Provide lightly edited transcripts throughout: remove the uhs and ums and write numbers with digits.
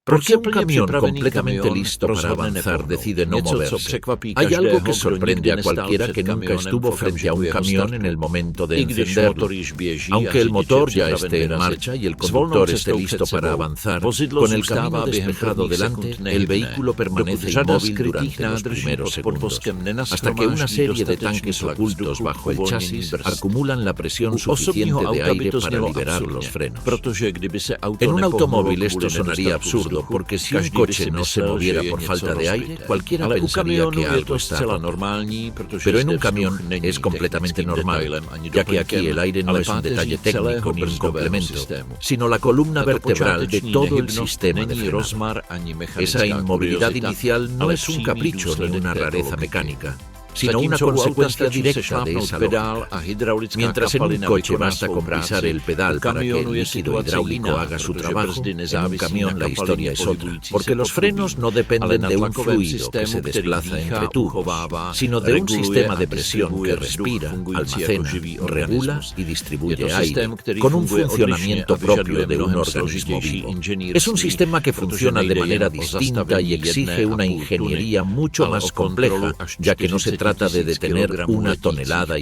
¿Por qué un camión completamente listo para avanzar decide no moverse? Hay algo que sorprende a cualquiera que nunca estuvo frente a un camión en el momento de encenderlo. Aunque el motor ya esté en marcha y el conductor esté listo para avanzar, con el camino despejado delante, el vehículo permanece inmóvil durante los primeros segundos, hasta que una serie de tanques ocultos bajo el chasis acumulan la presión suficiente de aire para liberar los frenos. En un automóvil esto sonaría absurdo, porque si un coche no se moviera por falta de aire, cualquiera pensaría que algo está roto. Pero en un camión es completamente normal, ya que aquí el aire no es un detalle técnico ni un complemento, sino la columna vertebral de todo el sistema de frenado. Esa inmovilidad inicial no es un capricho ni una rareza mecánica, sino una consecuencia directa de esa lógica. Mientras en un coche basta con pisar el pedal para que el líquido hidráulico haga su trabajo, en un camión la historia es otra, porque los frenos no dependen de un fluido que se desplaza entre tubos, sino de un sistema de presión que respira, almacena, regula y distribuye aire, con un funcionamiento propio de un organismo vivo. Es un sistema que funciona de manera distinta y exige una ingeniería mucho más compleja, ya que no se trata de detener 1,5 toneladas,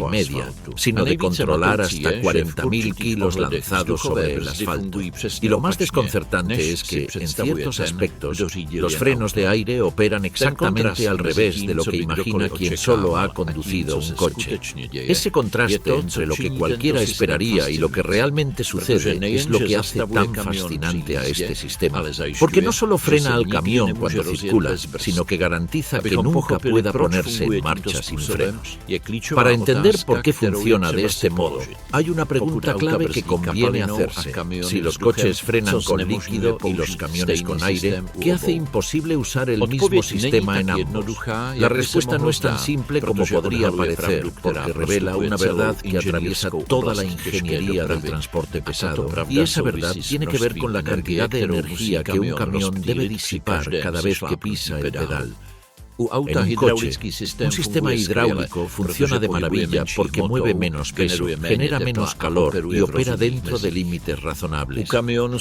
sino de controlar hasta 40.000 kilos lanzados sobre el asfalto. Y lo más desconcertante es que, en ciertos aspectos, los frenos de aire operan exactamente al revés de lo que imagina quien solo ha conducido un coche. Ese contraste entre lo que cualquiera esperaría y lo que realmente sucede es lo que hace tan fascinante a este sistema, porque no solo frena al camión cuando circula, sino que garantiza que nunca pueda ponerse en marcha sin frenos. Para entender por qué funciona de este modo, hay una pregunta clave que conviene hacerse. Si los coches frenan con líquido y los camiones con aire, ¿qué hace imposible usar el mismo sistema en ambos? La respuesta no es tan simple como podría parecer, porque revela una verdad que atraviesa toda la ingeniería del transporte pesado, y esa verdad tiene que ver con la cantidad de energía que un camión debe disipar cada vez que pisa el pedal. En un coche, un sistema hidráulico funciona de maravilla porque mueve menos peso, genera menos calor y opera dentro de límites razonables.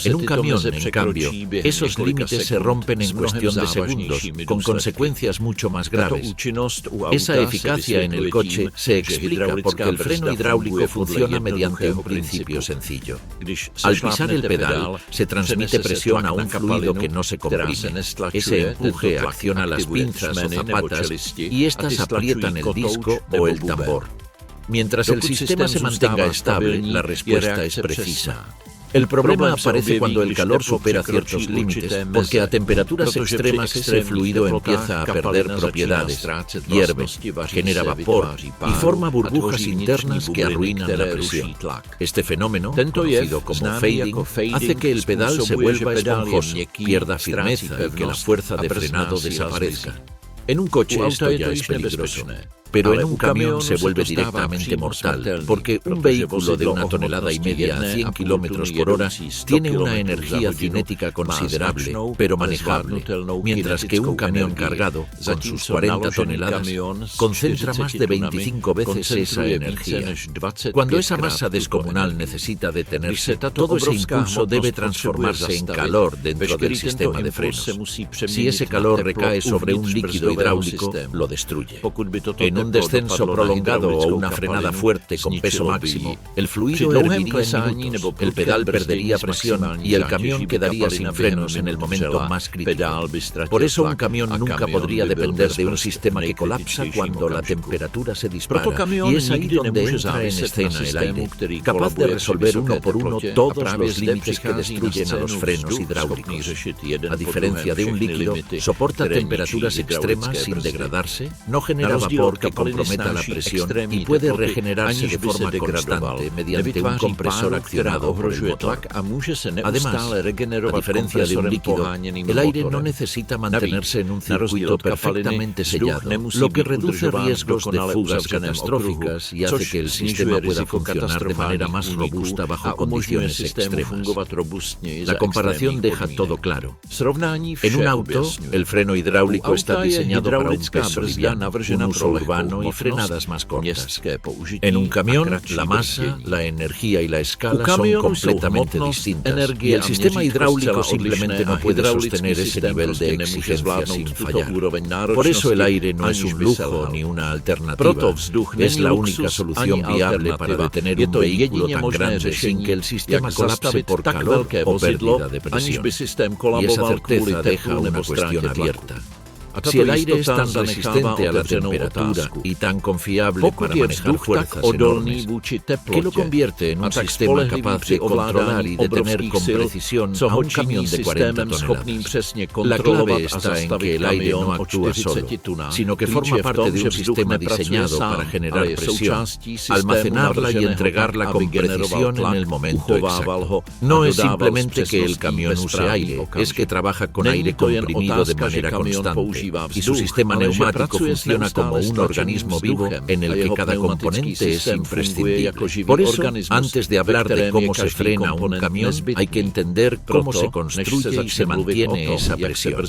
En un camión, en cambio, esos límites se rompen en cuestión de segundos, con consecuencias mucho más graves. Esa eficacia en el coche se explica porque el freno hidráulico funciona mediante un principio sencillo. Al pisar el pedal, se transmite presión a un fluido que no se comprime. Ese empuje acciona las pinzas o zapatas y éstas aprietan el disco o el tambor. Mientras el sistema se mantenga estable, la respuesta es precisa. El problema aparece cuando el calor supera ciertos límites, porque a temperaturas extremas ese fluido empieza a perder propiedades, hierve, genera vapor y forma burbujas internas que arruinan la presión. Este fenómeno, conocido como fading, hace que el pedal se vuelva esponjoso, pierda firmeza y que la fuerza de frenado desaparezca. En un coche esto ya es peligroso, pero en un camión se vuelve directamente mortal, porque un vehículo de 1,5 toneladas a 100 kilómetros por hora tiene una energía cinética considerable, pero manejable, mientras que un camión cargado, con sus 40 toneladas, concentra más de 25 veces esa energía. Cuando esa masa descomunal necesita detenerse, todo ese impulso debe transformarse en calor dentro del sistema de frenos. Si ese calor recae sobre un líquido hidráulico, lo destruye. En un descenso prolongado o una frenada fuerte con peso máximo, el fluido herviría en minutos, el pedal perdería presión y el camión quedaría sin frenos en el momento más crítico. Por eso un camión nunca podría depender de un sistema que colapsa cuando la temperatura se dispara, y es ahí donde entra en escena el aire, capaz de resolver uno por uno todos los límites que destruyen a los frenos hidráulicos. A diferencia de un líquido, soporta temperaturas extremas sin degradarse, no genera vapor que comprometa la presión y puede regenerarse de forma constante mediante un compresor accionado por el motor. Además, a diferencia de un líquido, el aire no necesita mantenerse en un circuito perfectamente sellado, lo que reduce riesgos de fugas catastróficas y hace que el sistema pueda funcionar de manera más robusta bajo condiciones extremas. La comparación deja todo claro. En un auto, el freno hidráulico está diseñado para un peso liviano, un uso urbano vano y frenadas más cortas. En un camión, la masa, la energía y la escala son completamente distintas, y el sistema hidráulico simplemente no puede sostener ese nivel de exigencia sin fallar. Por eso el aire no es un lujo ni una alternativa, es la única solución viable para detener un vehículo tan grande sin que el sistema colapse por calor o pérdida de presión. Y esa certeza deja una cuestión abierta. Si el aire es tan resistente a la temperatura y tan confiable para manejar fuerzas enormes, ¿qué lo convierte en un sistema capaz de controlar y detener con precisión a un camión de 40 toneladas? La clave está en que el aire no actúa solo, sino que forma parte de un sistema diseñado para generar presión, almacenarla y entregarla con precisión en el momento exacto. No es simplemente que el camión use aire, es que trabaja con aire comprimido de manera constante. Y su sistema neumático funciona como un organismo vivo en el que cada componente es imprescindible. Por eso, antes de hablar de cómo se frena un camión, hay que entender cómo se construye y se mantiene esa presión.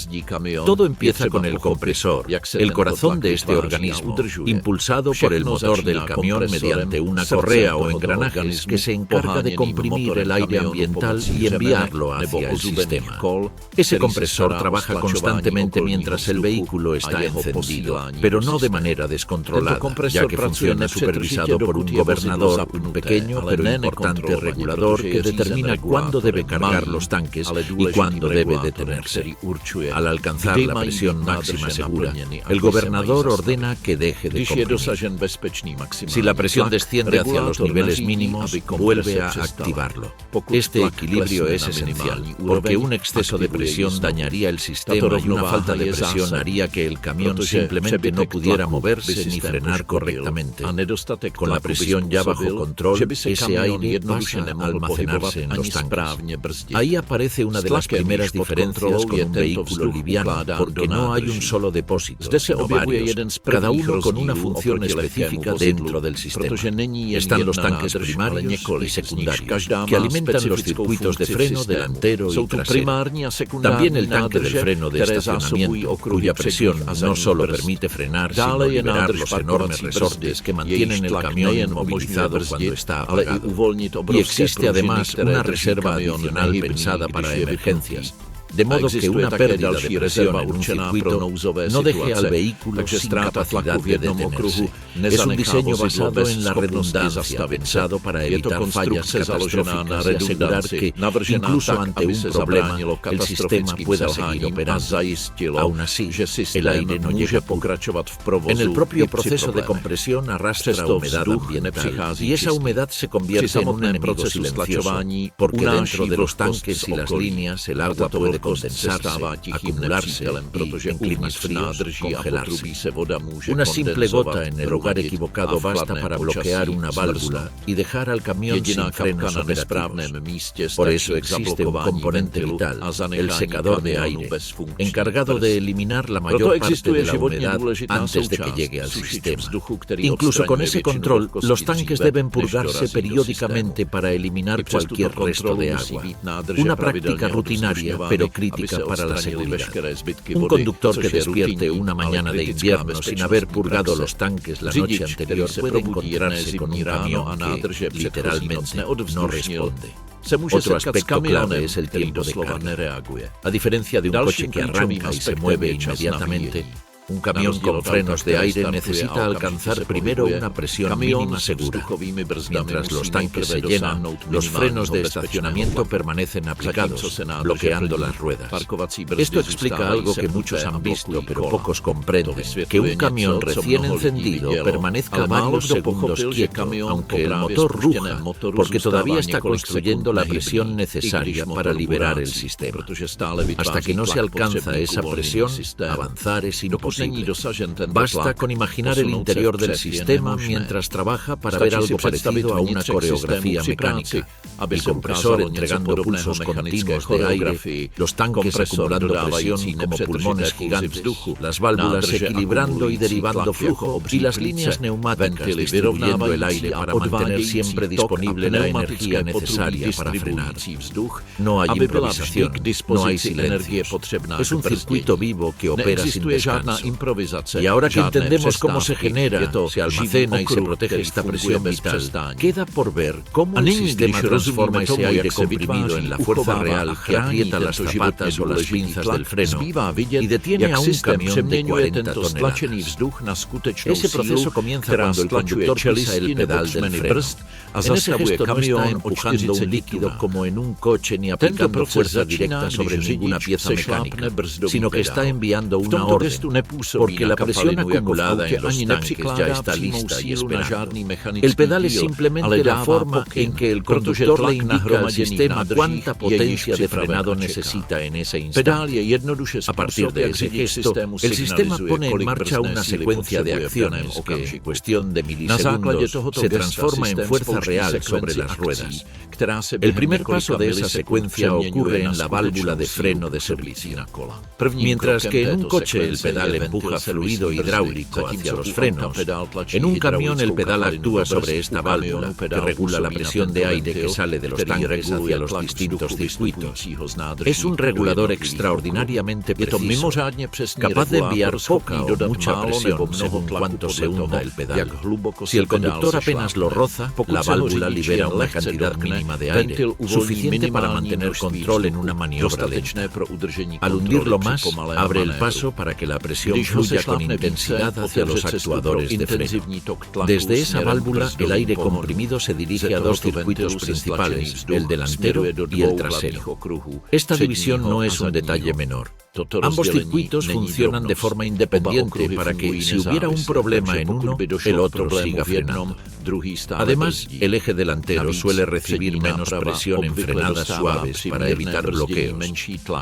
Todo empieza con el compresor, el corazón de este organismo, impulsado por el motor del camión mediante una correa o engranajes que se encarga de comprimir el aire ambiental y enviarlo hacia el sistema. Ese compresor trabaja constantemente mientras el vehículo está encendido, pero no de manera descontrolada, ya que funciona supervisado por un gobernador, un pequeño pero importante regulador que determina cuándo debe cargar los tanques y cuándo debe detenerse. Al alcanzar la presión máxima segura, el gobernador ordena que deje de comprimir. Si la presión desciende hacia los niveles mínimos, vuelve a activarlo. Este equilibrio es esencial, porque un exceso de presión dañaría el sistema y una falta de presión haría que el camión simplemente no pudiera moverse ni frenar correctamente. Con la presión ya bajo control, ese aire pasa a almacenarse en los tanques. Ahí aparece una de las primeras diferencias con un vehículo liviano, porque no hay un solo depósito, sino varios, cada uno con una función específica dentro del sistema. Están los tanques primarios y secundarios, que alimentan los circuitos de freno delantero y trasero. También el tanque del freno de estacionamiento, cuya presión no solo permite frenar, sino liberar los enormes resortes que mantienen el camión inmovilizado cuando está apagado. Y existe además una reserva adicional pensada para emergencias, de modo que una pérdida de presión en un circuito no deje al vehículo sin capacidad de detenerse. Es un diseño basado en la redundancia, pensado para evitar fallas catastróficas y asegurar que, incluso ante un problema, el sistema pueda seguir operando. Aún así, el aire no llega poco. En el propio proceso de compresión arrastra humedad ambiental, y esa humedad se convierte en un enemigo silencioso, porque dentro de los tanques y las líneas el agua puede condensarse, acumularse y, en climas fríos, congelarse. Una simple gota en el lugar equivocado basta para bloquear una válvula y dejar al camión sin frenos operativos. Por eso existe un componente vital, el secador de aire, encargado de eliminar la mayor parte de la humedad antes de que llegue al sistema. Incluso con ese control, los tanques deben purgarse periódicamente para eliminar cualquier resto de agua. Una práctica rutinaria, pero crítica para la seguridad. Un conductor que despierte una mañana de invierno sin haber purgado los tanques la noche anterior puede encontrarse con un camión que, literalmente, no responde. Otro aspecto clave es el tiempo de carga. A diferencia de un coche que arranca y se mueve inmediatamente, un camión con frenos de aire necesita alcanzar primero una presión mínima segura. Mientras los tanques se llenan, los frenos de estacionamiento permanecen aplicados, bloqueando las ruedas. Esto explica algo que muchos han visto, pero pocos comprenden, que un camión recién encendido permanezca varios segundos quieto, aunque el motor ruja, porque todavía está construyendo la presión necesaria para liberar el sistema. Hasta que no se alcanza esa presión, avanzar es imposible. Basta con imaginar el interior del sistema mientras trabaja para ver algo parecido a una coreografía mecánica. El compresor entregando pulsos continuos de aire, los tanques acumulando presión como pulmones gigantes, las válvulas equilibrando y derivando flujo, y las líneas neumáticas distribuyendo el aire para mantener siempre disponible la energía necesaria para frenar. No hay improvisación, no hay silencio. Es un circuito vivo que opera sin descanso. Y ahora que entendemos cómo se genera, se almacena y se protege esta presión vital, queda por ver cómo el sistema transforma ese aire comprimido en la fuerza real que aprieta las zapatas o las pinzas del freno y detiene a un camión de 40 toneladas. Ese proceso comienza cuando el conductor pisa el pedal del freno. En ese gesto no está empujando un líquido como en un coche ni aplicando fuerza directa sobre ninguna pieza mecánica, sino que está enviando una orden, porque la presión acumulada en los tanques ya está lista y esperando. El pedal es simplemente la forma en que el conductor le indica al sistema cuánta potencia de frenado necesita en ese instante. A partir de ese gesto, el sistema pone en marcha una secuencia de acciones que, en cuestión de milisegundos, se transforma en fuerza real sobre las ruedas. El primer paso de esa secuencia ocurre en la válvula de freno de servicio. Mientras que en un coche el pedal empuja fluido hidráulico hacia los frenos, en un camión el pedal actúa sobre esta válvula que regula la presión de aire que sale de los tanques hacia los distintos circuitos. Es un regulador extraordinariamente preciso, capaz de enviar poca o mucha presión según cuánto se hunda el pedal. Si el conductor apenas lo roza, la válvula libera una cantidad mínima de aire, suficiente para mantener control en una maniobra lenta. Al hundirlo más, abre el paso para que la presión fluya con intensidad hacia los actuadores de freno. Desde esa válvula, el aire comprimido se dirige a dos circuitos principales, el delantero y el trasero. Esta división no es un detalle menor. Ambos circuitos funcionan de forma independiente para que, si hubiera un problema en uno, el otro siga frenando. Además, el eje delantero suele recibir menos presión en frenadas suaves para evitar bloqueos,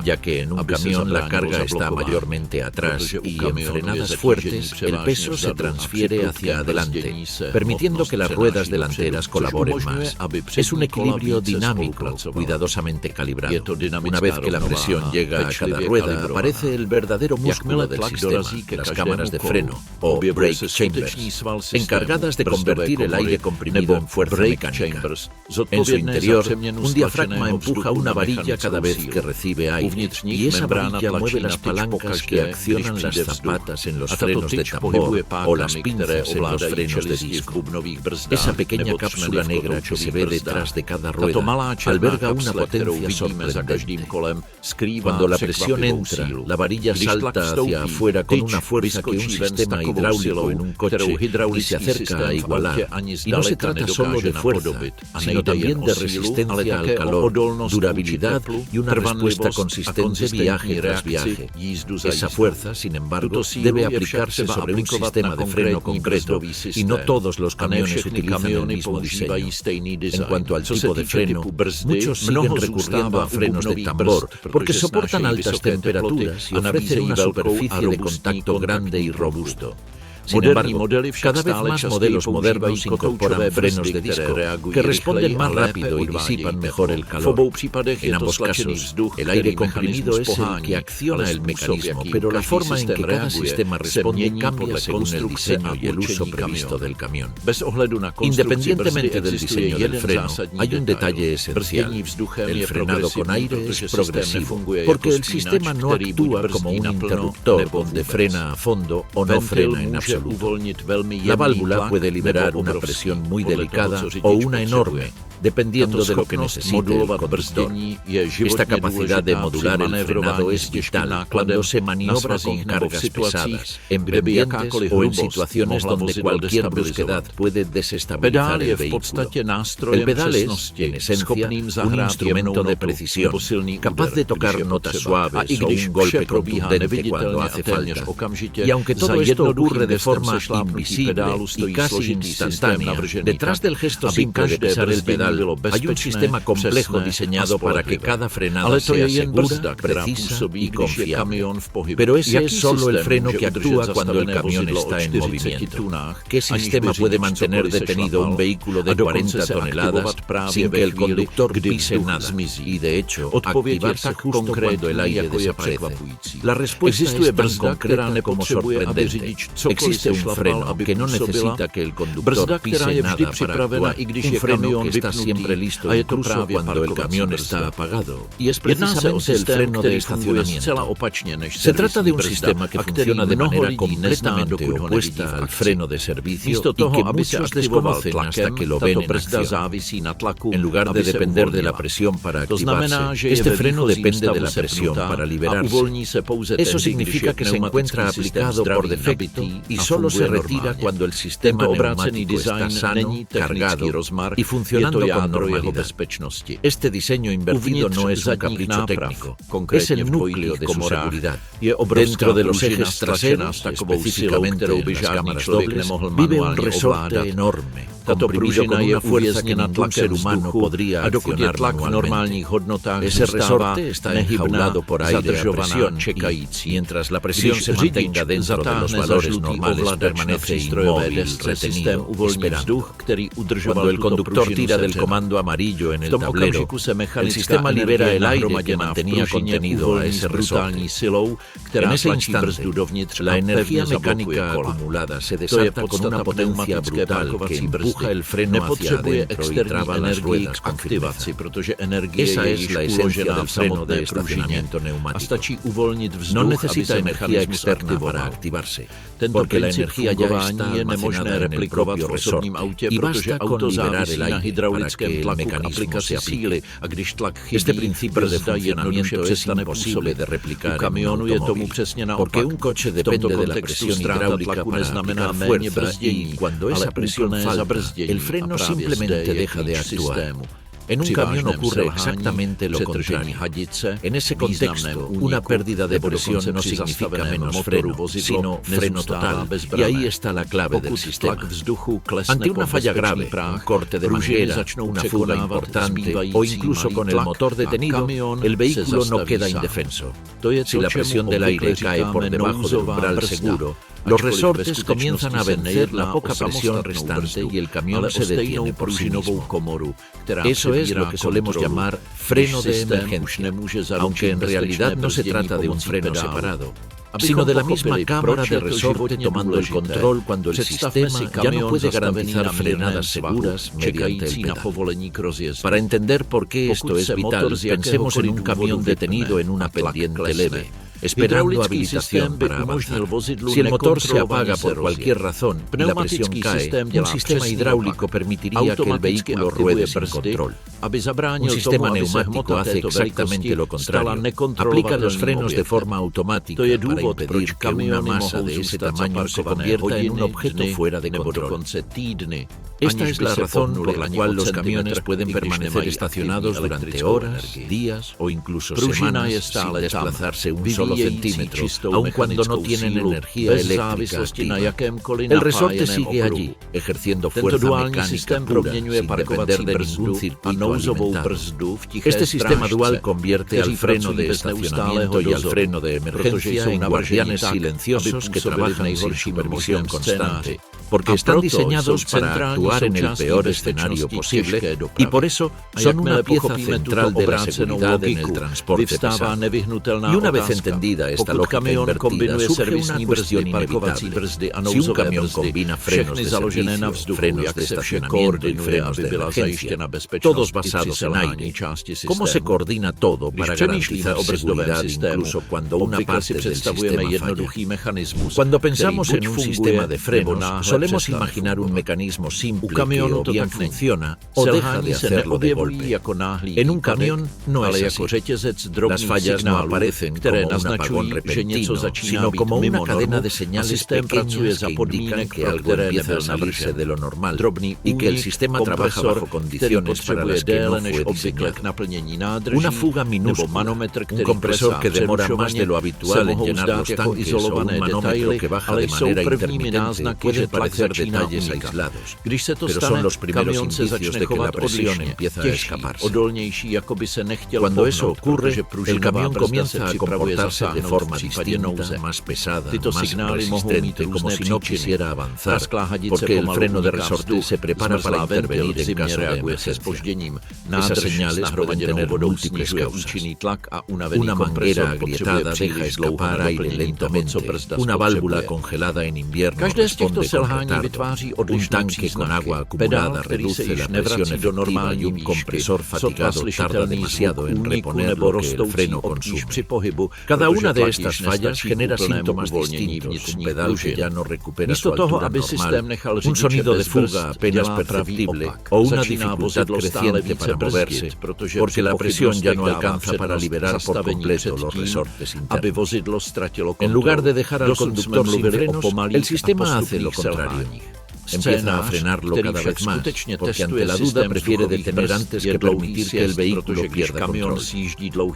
ya que en un camión la carga está mayormente atrás y en frenadas fuertes el peso se transfiere hacia adelante, permitiendo que las ruedas delanteras colaboren más. Es un equilibrio dinámico, cuidadosamente calibrado. Una vez que la presión llega a cada rueda, aparece el verdadero músculo del sistema, las cámaras de freno, o brake chambers, encargadas de convertir el aire comprimido en fuerza mecánica. En su interior, un diafragma empuja una varilla cada vez que recibe aire, y esa varilla mueve las palancas que accionan las zapatas en los frenos de tambor o las pinzas en los frenos de disco. Esa pequeña cápsula negra que se ve detrás de cada rueda alberga una potencia sorprendente. Cuando la presión entra, la varilla salta hacia afuera con una fuerza que un sistema hidráulico en un coche y se acerca a igualar. Y no se trata solo de fuerza, sino también de resistencia al calor, durabilidad y una respuesta consistente viaje tras viaje. Esa fuerza, sin embargo, debe aplicarse sobre un sistema de freno concreto y no todos los camiones utilizan el mismo diseño. En cuanto al tipo de freno, muchos siguen recurriendo a frenos de tambor porque soportan altas temperaturas y ofrecen una superficie de contacto grande y robusto. Sin embargo, cada vez más modelos modernos incorporan frenos de disco que responden más rápido y disipan mejor el calor. En ambos casos, el aire comprimido es el que acciona el mecanismo, pero la forma en que cada sistema responde cambia según el diseño y el uso previsto del camión. Independientemente del diseño del freno, hay un detalle esencial. El frenado con aire es progresivo, porque el sistema no actúa como un interruptor donde frena a fondo o no frena en absoluto. La válvula puede liberar una presión muy delicada o una enorme, dependiendo de lo que necesite el conductor. Esta capacidad de modular el frenado es vital cuando se maniobra con cargas pesadas, en pendientes o en situaciones donde cualquier brusquedad puede desestabilizar el vehículo. El pedal es, en esencia, un instrumento de precisión, capaz de tocar notas suaves o un golpe contundente cuando hace falta. Y aunque todo esto ocurre de forma invisible y casi instantánea, detrás del gesto simple de pisar el pedal hay un sistema complejo diseñado para que cada frenada sea segura, precisa y confiable. Pero ese es solo el freno que actúa cuando el camión está en movimiento. ¿Qué sistema puede mantener detenido un vehículo de 40 toneladas sin que el conductor pise nada y, de hecho, activarse justo cuando el aire desaparece? La respuesta es tan concreta como sorprendente. Existe un freno que no necesita que el conductor pise nada para actuar, un freno que está siempre listo incluso cuando el camión está apagado. Y es precisamente el freno de estacionamiento. Se trata de un sistema que funciona de manera completamente opuesta al freno de servicio y que muchos desconocen hasta que lo ven en acción. En lugar de depender de la presión para activarse, este freno depende de la presión para liberarse. Eso significa que se encuentra aplicado por defecto y solo se retira cuando el sistema neumático está sano, cargado y funcionando con normalidad. Este diseño invertido no es un capricho técnico, es el núcleo de su seguridad. Dentro de los ejes traseros, específicamente en las cámaras dobles, vive un resorte enorme, comprimido con una fuerza que ningún ser humano podría accionar manualmente. Ese resorte está enjaulado por aire a presión y, mientras la presión se mantenga dentro de los valores normales, permanece inmóvil, retenido, esperando. Cuando el conductor tira del comando amarillo en el tablero, el sistema libera el aire que mantenía contenido a ese resorte. En ese instante, la energía mecánica acumulada se desata con una potencia brutal que empuja el freno hacia adentro y traba las ruedas con firmeza. Esa es la esencia del freno de estacionamiento neumático. No necesita energía externa para activarse, porque la energía ya está almacenada en el propio resorte y basta con liberar el aire para que el mecanismo se aplique. Este principio de funcionamiento es imposible de replicar en un automóvil, porque un coche depende de la presión hidráulica para aplicar fuerza y cuando esa presión falta, el freno simplemente deja de actuar. En un camión ocurre exactamente lo contrario. En ese contexto, una pérdida de presión no significa menos freno, sino freno total, y ahí está la clave del sistema. Ante una falla grave, un corte de manguera, una fuga importante o incluso con el motor detenido, el vehículo no queda indefenso. Si la presión del aire cae por debajo del umbral seguro, los resortes comienzan a vencer la poca presión restante y el camión se detiene por sí mismo. Eso es lo que solemos llamar freno de emergencia, aunque en realidad no se trata de un freno separado, sino de la misma cámara de resorte tomando el control cuando el sistema ya no puede garantizar frenadas seguras mediante el pedal. Para entender por qué esto es vital, pensemos en un camión detenido en una pendiente leve, esperando habilitación para avanzar. Si el motor se apaga por cualquier razón y la presión cae, un sistema hidráulico permitiría que el vehículo ruede sin control. Un sistema neumático hace exactamente lo contrario. Aplica los frenos de forma automática para impedir que una masa de ese tamaño se convierta en un objeto fuera de control. Esta es la razón por la cual los camiones pueden permanecer estacionados durante horas, días o incluso semanas sin desplazarse un solo centímetro, aun cuando no tienen energía eléctrica activa. El resorte sigue allí, ejerciendo fuerza mecánica pura, sin depender de ningún circuito alimentado. Este sistema dual convierte al freno de estacionamiento y al freno de emergencia en guardianes silenciosos que trabajan sin supervisión constante, porque están diseñados para actuar en el peor escenario posible y por eso son una pieza central de la seguridad en el transporte pesado. Y una vez entendida esta lógica invertida, surge una cuestión inevitable. Si un camión combina frenos de servicio, frenos de estacionamiento y frenos de emergencia, todos basados en aire, ¿cómo se coordina todo para garantizar seguridad incluso cuando una parte del sistema falla? Cuando pensamos en un sistema de frenos, solemos imaginar un mecanismo simple que o bien funciona o deja de hacerlo de golpe. En un camión no es así. Las fallas no aparecen como un apagón repentino, sino como una cadena de señales pequeñas que indican que algo empieza a salirse de lo normal y que el sistema trabaja bajo condiciones para las que no fue diseñado. Una fuga minúscula, un compresor que demora más de lo habitual en llenar los tanques o un manómetro que baja de manera intermitente pueden parecer detalles aislados, pero son los primeros indicios de que la presión empieza a escaparse. Cuando eso ocurre, el camión comienza a comportarse de forma distinta, más pesada, más resistente, como si no quisiera avanzar, porque el freno de resorte se prepara para intervenir en caso de emergencia. Esas señales pueden tener múltiples causas. Una manguera agrietada deja escapar aire lentamente, una válvula congelada en invierno responde con retardo, un tanque con agua acumulada reduce la presión efectiva y un compresor fatigado tarda demasiado en reponer lo que el freno consume. Cada una de estas fallas genera síntomas distintos, un pedal que ya no recupera su altura normal, un sonido de fuga apenas perceptible o una dificultad creciente para moverse, porque la presión ya no alcanza para liberar por completo los resortes internos. En lugar de dejar al conductor sin frenos, el sistema hace lo contrario. Empieza a frenarlo cada vez más, porque ante la duda prefiere detener antes que permitir que el vehículo pierda control.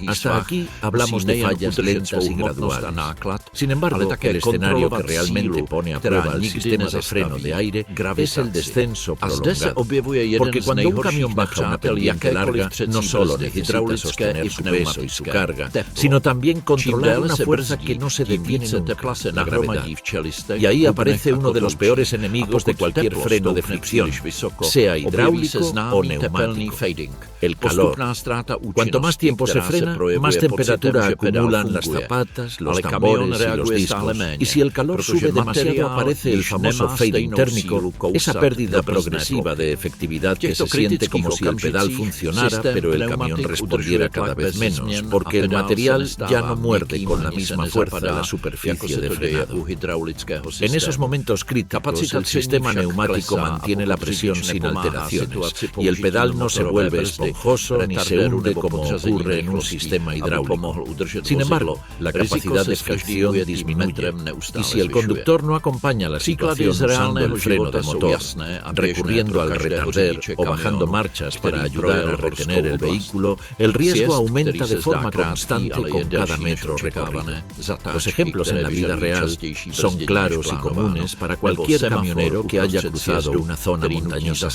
Hasta aquí hablamos de fallas lentas y graduales. Sin embargo, el escenario que realmente pone a prueba el sistema de freno de aire es el descenso prolongado. Porque cuando un camión baja una pendiente larga, no solo necesita sostener su peso y su carga, sino también controlar una fuerza que no se detiene nunca, la gravedad. Y ahí aparece uno de los peores enemigos de cualquier freno de fricción, sea hidráulico o neumático: el calor. Cuanto más tiempo se frena, más temperatura acumulan las zapatas, los tambores y los discos. Y si el calor sube demasiado, aparece el famoso fading térmico, esa pérdida progresiva de efectividad que se siente como si el pedal funcionara, pero el camión respondiera cada vez menos, porque el material ya no muerde con la misma fuerza la superficie de frenado. En esos momentos críticos, el sistema neumático mantiene la presión sin alteraciones y el pedal no se vuelve esponjoso ni se hunde como ocurre en un sistema hidráulico. Sin embargo, la capacidad de fricción disminuye, y si el conductor no acompaña la situación usando el freno de motor, recurriendo al retarder o bajando marchas para ayudar a retener el vehículo, el riesgo aumenta de forma constante con cada metro recorrido. Los ejemplos en la vida real son claros y comunes para cualquier camionero que haya cruzado una zona montañosa,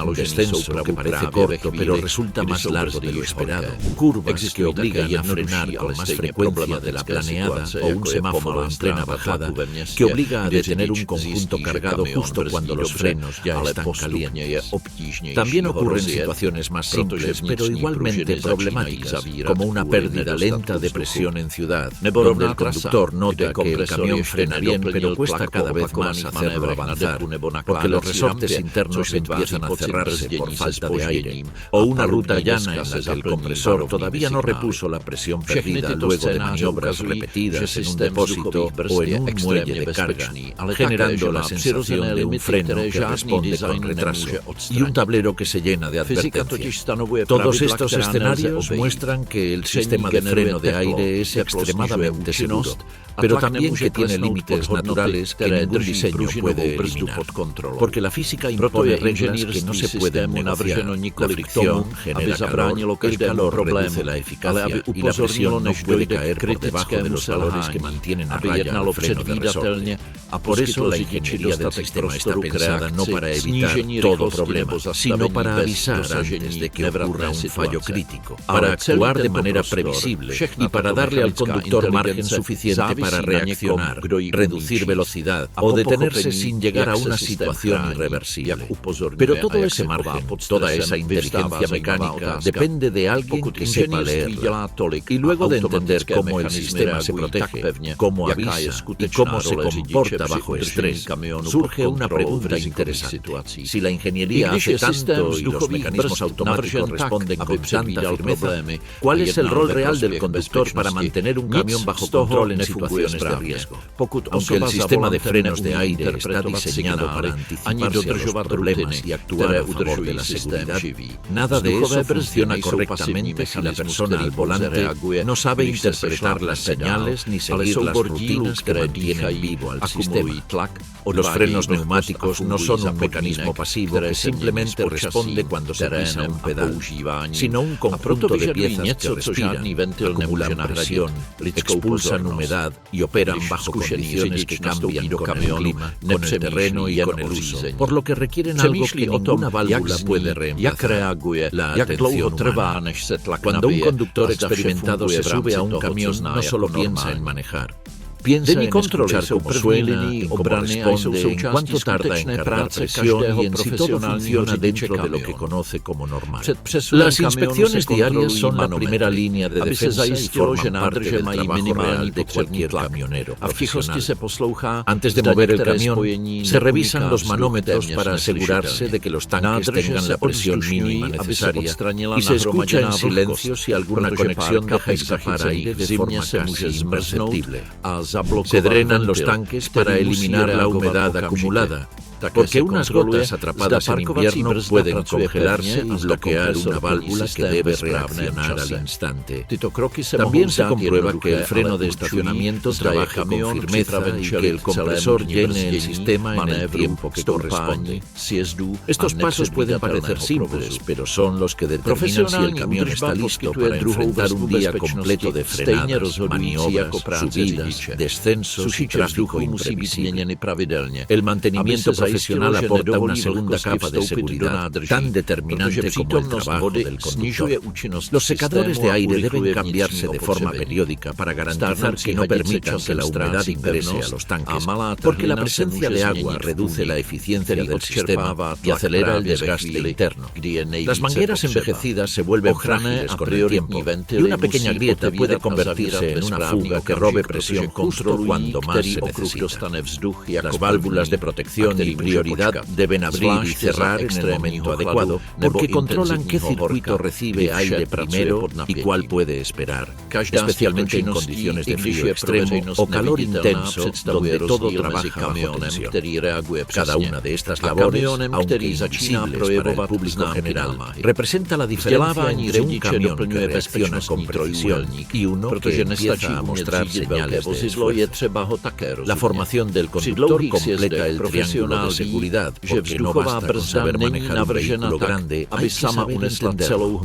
un descenso que parece corto pero resulta más largo de lo esperado, curvas que obligan a frenar con más frecuencia de la planeada o un semáforo en plena bajada que obliga a detener un conjunto cargado justo cuando los frenos ya están calientes. También ocurren situaciones más simples pero igualmente problemáticas, como una pérdida lenta de presión en ciudad, donde el conductor nota que el camión frena bien pero cuesta cada vez más hacerlo avanzar, porque los resortes internos empiezan a cerrarse por falta de aire, o una ruta llana en la que el compresor todavía no repuso la presión perdida luego de maniobras repetidas en un depósito o en un muelle de carga, generando la sensación de un freno que responde con retraso y un tablero que se llena de advertencias. Todos estos escenarios muestran que el sistema de freno de aire es extremadamente seguro, pero también que tiene límites naturales que ningún diseño puede eliminar, porque la física impone reglas que no se pueden negociar. La fricción genera calor, el calor reduce la eficacia y la presión no puede caer por debajo de los valores que mantienen a raya el freno de resorte. Por eso la ingeniería del sistema está pensada no para evitar todo problema, sino para avisar antes de que ocurra un fallo crítico, para actuar de manera previsible y para darle al conductor margen suficiente para reaccionar, reducir velocidad o detenerse sin llegar a una situación irreversible. Pero todo ese margen, toda esa inteligencia mecánica depende de alguien que sepa leerla. Y luego de entender cómo el sistema se protege, cómo avisa y cómo se comporta bajo estrés, surge una pregunta interesante. Si la ingeniería hace tanto y los mecanismos automáticos responden con tanta firmeza, ¿cuál es el rol real del conductor para mantener un camión bajo control en situaciones de riesgo? Aunque el sistema de frenos de aire está diseñado para anticiparse a los problemas y actuar a favor de la seguridad, nada de eso funciona correctamente si la persona al volante no sabe interpretar las señales ni seguir las rutinas que mantienen vivo al sistema. Los frenos neumáticos no son un mecanismo pasivo que simplemente responde cuando se pisa un pedal, sino un conjunto de piezas que respiran, acumulan presión, expulsan humedad y operan bajo condiciones que cambian con el clima, con el terreno y con el uso, por lo que requieren algo que ninguna válvula puede reemplazar: la atención humana. Cuando un conductor experimentado se sube a un camión, no solo piensa en manejar, Piensa en escuchar cómo suena, en cómo responde, en cuánto tarda en cargar presión y en si todo funciona dentro de lo que conoce como normal. Las inspecciones diarias son la primera línea de defensa y forman parte del trabajo real de cualquier camionero profesional. Antes de mover el camión, se revisan los manómetros para asegurarse de que los tanques tengan la presión mínima necesaria y se escucha en silencio si alguna conexión deja escapar aire de forma casi imperceptible. Se drenan los tanques para eliminar la humedad acumulada, porque unas gotas atrapadas en invierno pueden congelarse y bloquear una válvula que debe reaccionar al instante. También se comprueba que el freno de estacionamiento trabaje con firmeza y que el compresor llene el sistema en el tiempo que corresponde. Estos pasos pueden parecer simples, pero son los que determinan si el camión está listo para enfrentar un día completo de frenadas, maniobras, subidas, descensos y tráfico imprevisible. El mantenimiento profesional aporta una segunda capa de seguridad tan determinante como el trabajo del conductor. Los secadores de aire deben cambiarse de forma periódica para garantizar que no permitan que la humedad ingrese a los tanques, porque la presencia de agua reduce la eficiencia del sistema y acelera el desgaste interno. Las mangueras envejecidas se vuelven frágiles con el tiempo y una pequeña grieta puede convertirse en una fuga que robe presión justo cuando más se necesita. Las válvulas de protección y prioridad deben abrir y cerrar en el momento adecuado porque controlan qué circuito recibe aire primero y cuál puede esperar, especialmente en condiciones de frío extremo o calor intenso donde todo trabaja bajo tensión. Cada una de estas labores, aunque invisibles para el público general, representa la diferencia entre un camión que reacciona con precisión y uno que empieza a mostrar señales de esfuerzo. La formación del conductor completa el triángulo de seguridad, porque no basta con saber manejar un vehículo grande, hay que saber entenderlo.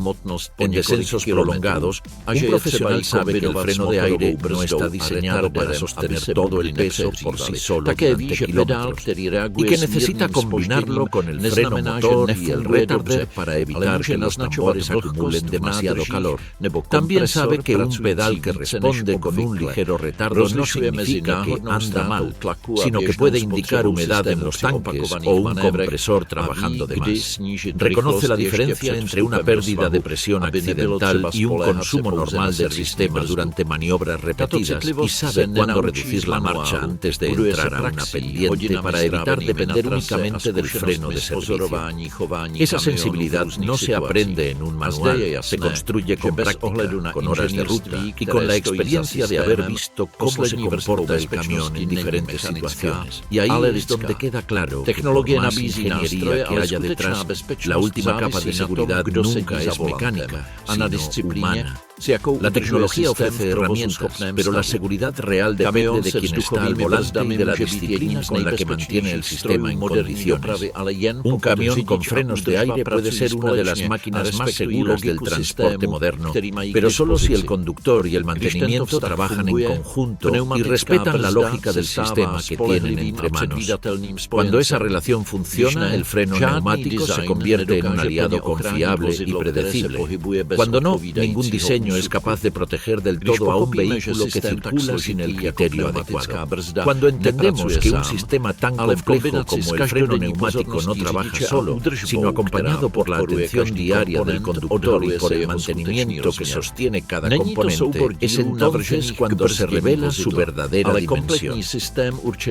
En descensos prolongados, un profesional sabe que el freno de aire no está diseñado para sostener todo el peso por sí solo durante kilómetros y que necesita combinarlo con el freno motor y el retarder para evitar que los tambores acumulen demasiado calor. También sabe que un pedal que responde con un ligero retardo no significa que anda mal, sino que puede indicar humedad en los tanques o un compresor trabajando de más. Reconoce la diferencia entre una pérdida de presión accidental y un consumo normal del sistema durante maniobras repetidas y sabe cuándo reducir la marcha antes de entrar a una pendiente para evitar depender únicamente del freno de servicio. Esa sensibilidad no se aprende en un manual, se construye con práctica, con horas de ruta y con la experiencia de haber visto cómo se comporta el camión en diferentes situaciones. Y ahí es donde queda claro que por más ingeniería que haya detrás, la última capa de seguridad nunca es mecánica, sino humana. La tecnología ofrece herramientas, pero la seguridad real depende de quien está al volante y de la disciplina con la que mantiene el sistema en condiciones. Un camión con frenos de aire puede ser una de las máquinas más seguras del transporte moderno, pero solo si el conductor y el mantenimiento trabajan en conjunto y respetan la lógica del sistema que tienen entre manos. Cuando esa relación funciona, el freno neumático se convierte en un aliado confiable y predecible. Cuando no, ningún diseño es capaz de proteger del todo a un vehículo que circula sin el criterio adecuado. Cuando entendemos que un sistema tan complejo como el freno neumático no trabaja solo, sino acompañado por la atención diaria del conductor y por el mantenimiento que sostiene cada componente, es entonces cuando se revela su verdadera dimensión.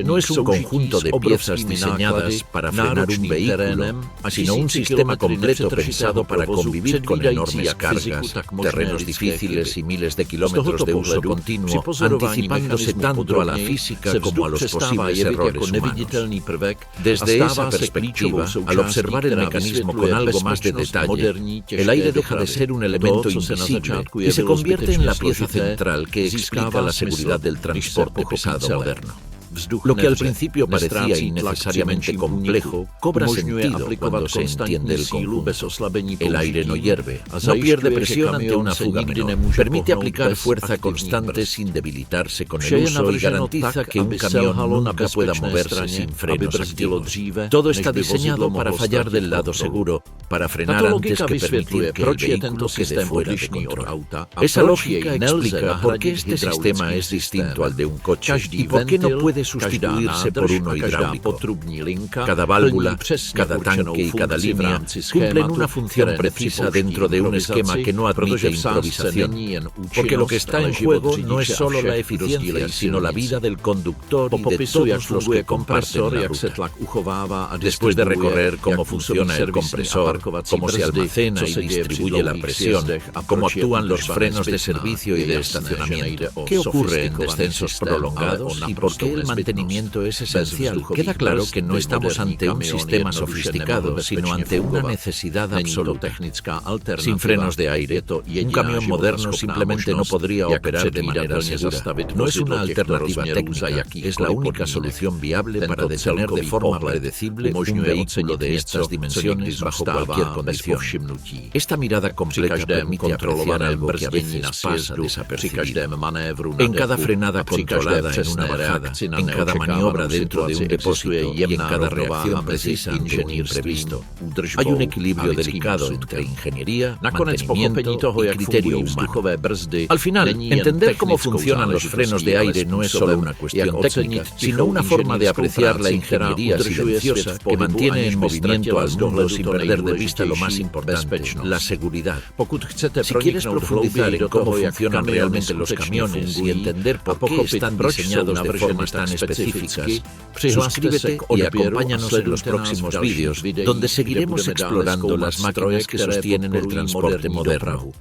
No es un conjunto de piezas diseñadas para frenar un vehículo, sino un sistema completo pensado para convivir con enormes cargas, terrenos difíciles y miles de kilómetros de uso continuo, anticipándose tanto a la física como a los posibles errores humanos. Desde esa perspectiva, al observar el mecanismo con algo más de detalle, el aire deja de ser un elemento invisible y se convierte en la pieza central que explica la seguridad del transporte pesado moderno. Lo que al principio parecía innecesariamente complejo cobra sentido cuando se entiende el conjunto. El aire no hierve, no pierde presión ante una fuga menor, permite aplicar fuerza constante sin debilitarse con el uso y garantiza que un camión nunca pueda moverse sin frenos activos. Todo está diseñado para fallar del lado seguro, para frenar antes que permitir que el vehículo quede fuera de control. Esa lógica explica por qué este sistema es distinto al de un coche y por qué no puede sustituirse por uno hidráulico. Cada válvula, cada tanque y cada línea cumplen una función precisa dentro de un esquema que no admite improvisación, porque lo que está en juego no es solo la eficiencia, sino la vida del conductor y de todos los que comparten la ruta. Después de recorrer cómo funciona el compresor, cómo se almacena y distribuye la presión, cómo actúan los frenos de servicio y de estacionamiento, qué ocurre en descensos prolongados y por qué el mantenimiento es esencial, queda claro que no estamos ante un sistema sofisticado, sino ante una necesidad absoluta. Sin frenos de aire, un camión moderno simplemente no podría operar de manera segura. No es una alternativa técnica, es la única solución viable para detener de forma predecible un vehículo de estas dimensiones bajo cualquier condición. Esta mirada completa permite apreciar algo que a veces pasa desapercibido. En cada frenada controlada en una bajada, en cada maniobra dentro de un depósito y en cada reacción precisa ante un imprevisto, hay un equilibrio delicado entre ingeniería, mantenimiento y criterio humano. Al final, entender cómo funcionan los frenos de aire no es solo una cuestión técnica, sino una forma de apreciar la ingeniería silenciosa que mantiene en movimiento al mundo sin perder de vista lo más importante, la seguridad. Si quieres profundizar en cómo funcionan realmente los camiones y entender por qué están diseñados de formas tan específicas, suscríbete y acompáñanos en los próximos vídeos, donde seguiremos explorando las máquinas que sostienen el transporte moderno.